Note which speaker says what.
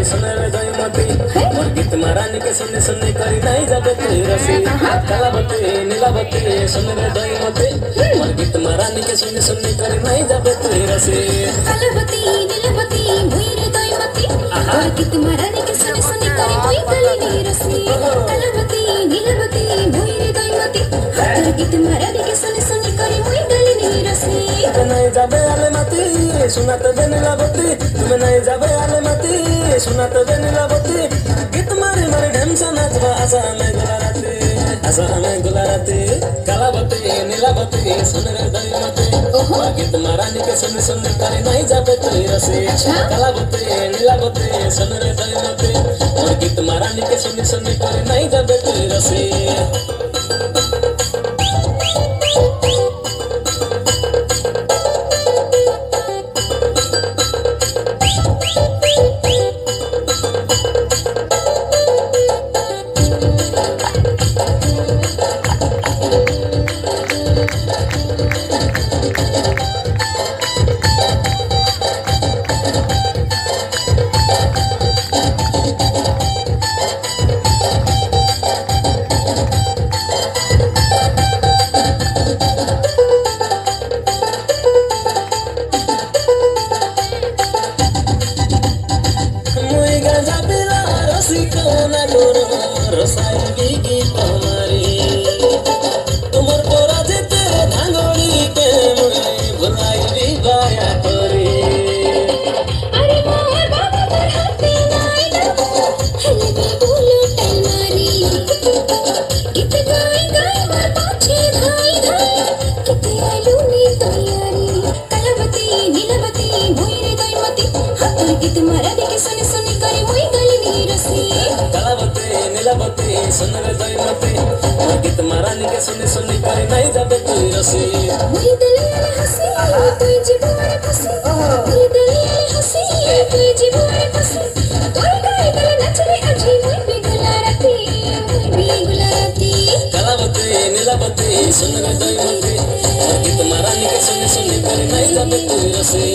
Speaker 1: सुन रे दईमती मोर गीत मारानी के सुन सुन करी नहीं जाबे तू रसी कलावती नीलावती सुन रे दईमती मोर गीत मारानी के सुन सुन करी नहीं जाबे तू रसी
Speaker 2: कलावती नीलावती मोर दईमती मोर गीत मारानी के सुन सुन करी मोई गली नहीं रसी कलावती नीलावती मोर दईमती मोर गीत मारानी के सुन सुन करी मोई गली नहीं रसी
Speaker 1: नहीं जाबे आले मती सुनाते बे नीलावती तुम नहीं जाबे आले मती सुनाते बे नीलावती गीत मारी मारी ढेमसा नाचबा आशा में गुलाराती कलावती नीलावती सुन रे दईमती गीत मारानी के सुन सुन करी नहीं जाबे तू रसी कलावती नीलावती सुन रे दईमती और गीत मारानी के सुन सुन करी नहीं जाबे तू रसी तुमर पोरा जेते धांगोड़ी के मुझे बुलाई भी बाया तोरी
Speaker 2: अरे मोर बाबा पर हाथे नाई ना हलवे बोलो टलमारी गीत गाई गाई मोर पाछे धाई धाई गीत आलू नी तैयारी कलावती नीलावती मोर दईमती हाथर गीत मारानी के सुन सुन करी मोई गली नहीं रसी
Speaker 1: कलावती नीलावती सुन रे दईमती गीत मारानी के सुन सुन करी नहीं जाबे तू रसी
Speaker 2: मोई दलिया हसी तुई जीवारे फसी मोई दलिया हसी तुई जीवारे फसी तोर गाय गले नचरे अजी मोई भी गुलाराती
Speaker 1: कलावती नीलावती सुन रे दईमती गीत मारानी के सुन सुन करी नहीं जाबे तू रसी